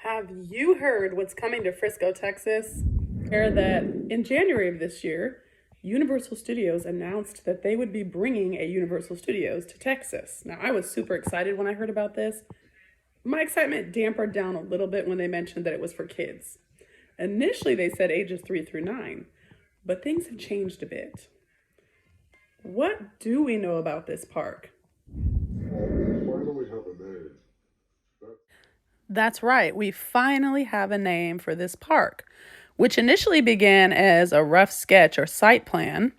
Have you heard what's coming to Frisco, Texas? Hear that in January of this year, Universal Studios announced that they would be bringing a Universal Studios to Texas. Now, I was super excited when I heard about this. My excitement dampened down a little bit when they mentioned that it was for kids. Initially, they said ages 3 through 9, but things have changed a bit. What do we know about this park? Finally have a name. That's right, we finally have a name for this park, which initially began as a rough sketch or site plan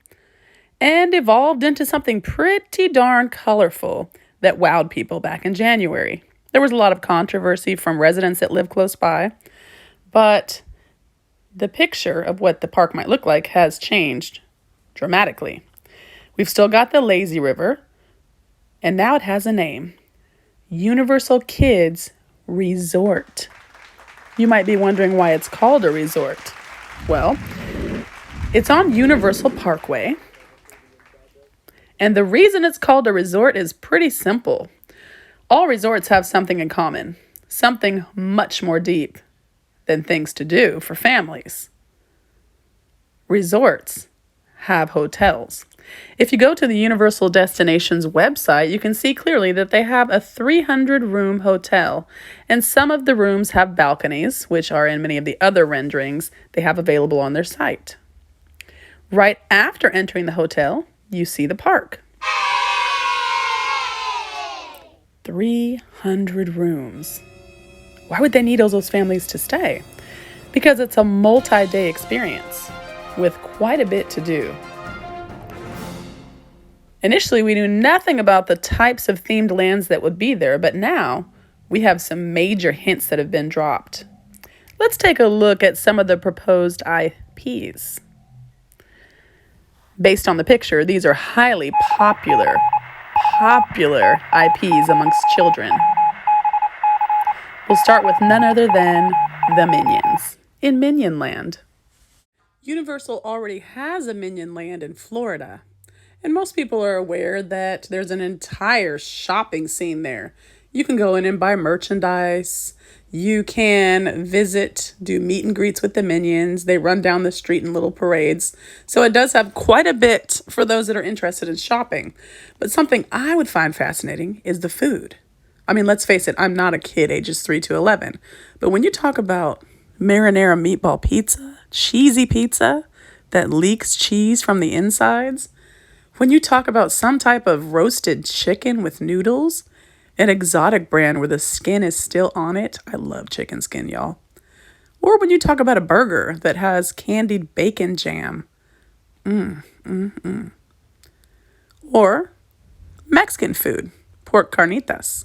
and evolved into something pretty darn colorful that wowed people back in January. There was a lot of controversy from residents that live close by, but the picture of what the park might look like has changed dramatically. We've still got the lazy river, and now it has a name: Universal Kids Resort. You might be wondering why it's called a resort. Well, it's on Universal Parkway, and the reason it's called a resort is pretty simple. All resorts have something in common, something much more deep than things to do for families. Resorts have hotels. If you go to the Universal Destinations website, you can see clearly that they have a 300-room hotel, and some of the rooms have balconies, which are in many of the other renderings they have available on their site. Right after entering the hotel, you see the park. 300 rooms. Why would they need all those families to stay? Because it's a multi-day experience with quite a bit to do. Initially, we knew nothing about the types of themed lands that would be there, but now we have some major hints that have been dropped. Let's take a look at some of the proposed IPs. Based on the picture, these are highly popular IPs amongst children. We'll start with none other than the Minions in Minion Land. Universal already has a Minion Land in Florida. And most people are aware that there's an entire shopping scene there. You can go in and buy merchandise. You can visit, do meet and greets with the Minions. They run down the street in little parades. So it does have quite a bit for those that are interested in shopping. But something I would find fascinating is the food. I mean, let's face it, I'm not a kid ages 3 to 11. But when you talk about marinara meatball pizza, cheesy pizza that leaks cheese from the insides, when you talk about some type of roasted chicken with noodles, an exotic brand where the skin is still on it, I love chicken skin, y'all. Or when you talk about a burger that has candied bacon jam. Or Mexican food, pork carnitas.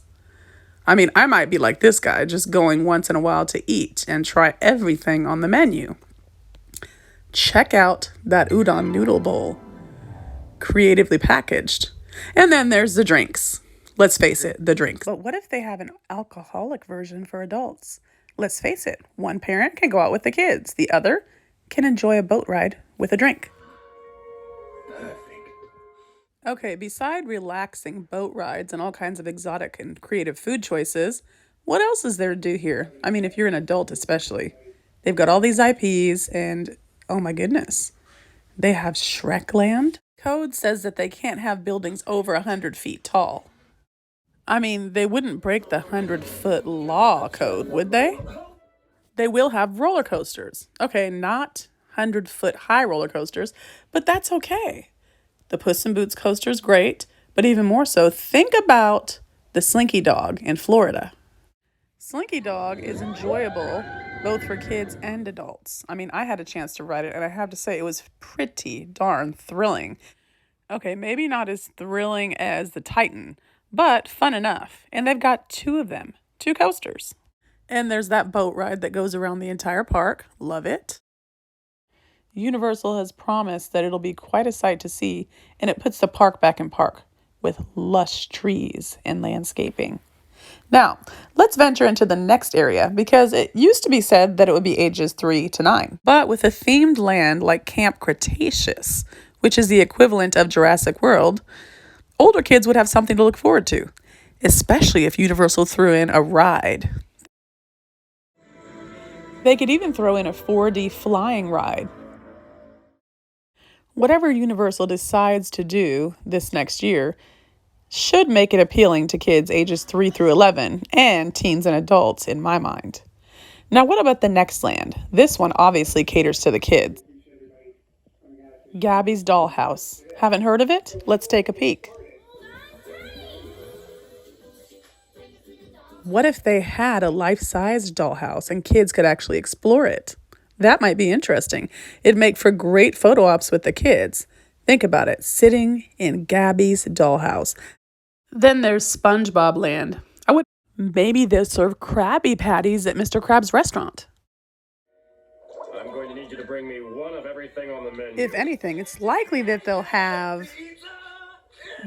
I mean, I might be like this guy, just going once in a while to eat and try everything on the menu. Check out that udon noodle bowl. Creatively packaged. And then there's the drinks. Let's face it, the drinks. But what if they have an alcoholic version for adults? Let's face it, one parent can go out with the kids. The other can enjoy a boat ride with a drink. Perfect. Okay, beside relaxing boat rides and all kinds of exotic and creative food choices, what else is there to do here? I mean, if you're an adult especially. They've got all these IPs and, oh my goodness, they have Shrekland. Code says that they can't have buildings over 100 feet tall. I mean, they wouldn't break the 100-foot law code, would they? They will have roller coasters. Okay, not 100-foot high roller coasters, but that's okay. The Puss in Boots coaster is great, but even more so, think about the Slinky Dog in Florida. Slinky Dog is enjoyable both for kids and adults. I mean, I had a chance to ride it, and I have to say it was pretty darn thrilling. Okay, maybe not as thrilling as the Titan, but fun enough. And they've got 2 of them, 2 coasters. And there's that boat ride that goes around the entire park. Love it. Universal has promised that it'll be quite a sight to see, and it puts the park back in park with lush trees and landscaping. Now, let's venture into the next area because it used to be said that it would be ages 3 to 9. But with a themed land like Camp Cretaceous, which is the equivalent of Jurassic World, older kids would have something to look forward to, especially if Universal threw in a ride. They could even throw in a 4D flying ride. Whatever Universal decides to do this next year should make it appealing to kids ages 3 through 11 and teens and adults, in my mind. Now, what about the next land? This one obviously caters to the kids. Gabby's Dollhouse. Haven't heard of it? Let's take a peek. What if they had a life-sized dollhouse and kids could actually explore it? That might be interesting. It'd make for great photo ops with the kids. Think about it, sitting in Gabby's Dollhouse. Then there's SpongeBob Land. Maybe they'll serve Krabby Patties at Mr. Krabs' restaurant. I'm going to need you to bring me one of everything on the menu. If anything, it's likely that they'll have,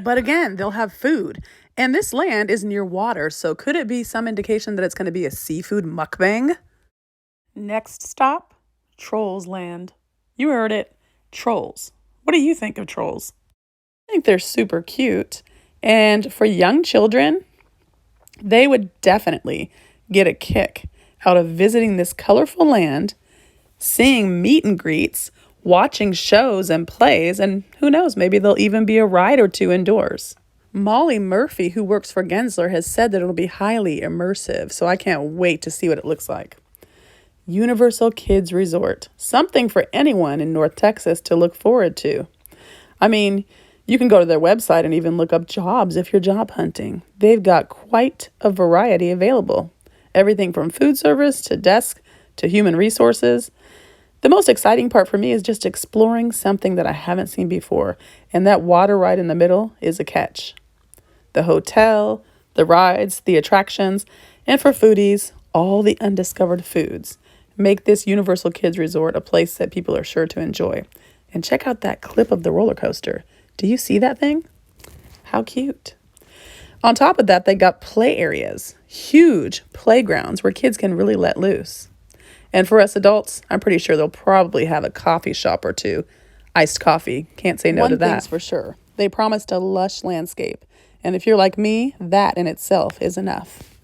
but again, they'll have food. And this land is near water, so could it be some indication that it's going to be a seafood mukbang? Next stop, Trolls Land. You heard it, trolls. What do you think of trolls? I think they're super cute. And for young children, they would definitely get a kick out of visiting this colorful land, seeing meet and greets, watching shows and plays, and who knows, maybe there'll even be a ride or two indoors. Molly Murphy, who works for Gensler, has said that it'll be highly immersive, so I can't wait to see what it looks like. Universal Kids Resort, something for anyone in North Texas to look forward to. I mean, you can go to their website and even look up jobs if you're job hunting. They've got quite a variety available. Everything from food service to desk to human resources. The most exciting part for me is just exploring something that I haven't seen before, and that water ride in the middle is a catch. The hotel, the rides, the attractions, and for foodies, all the undiscovered foods make this Universal Kids Resort a place that people are sure to enjoy. And check out that clip of the roller coaster. Do you see that thing? How cute. On top of that, they got play areas, huge playgrounds where kids can really let loose. And for us adults, I'm pretty sure they'll probably have a coffee shop or two. Iced coffee. Can't say no to that. One thing's for sure. They promised a lush landscape. And if you're like me, that in itself is enough.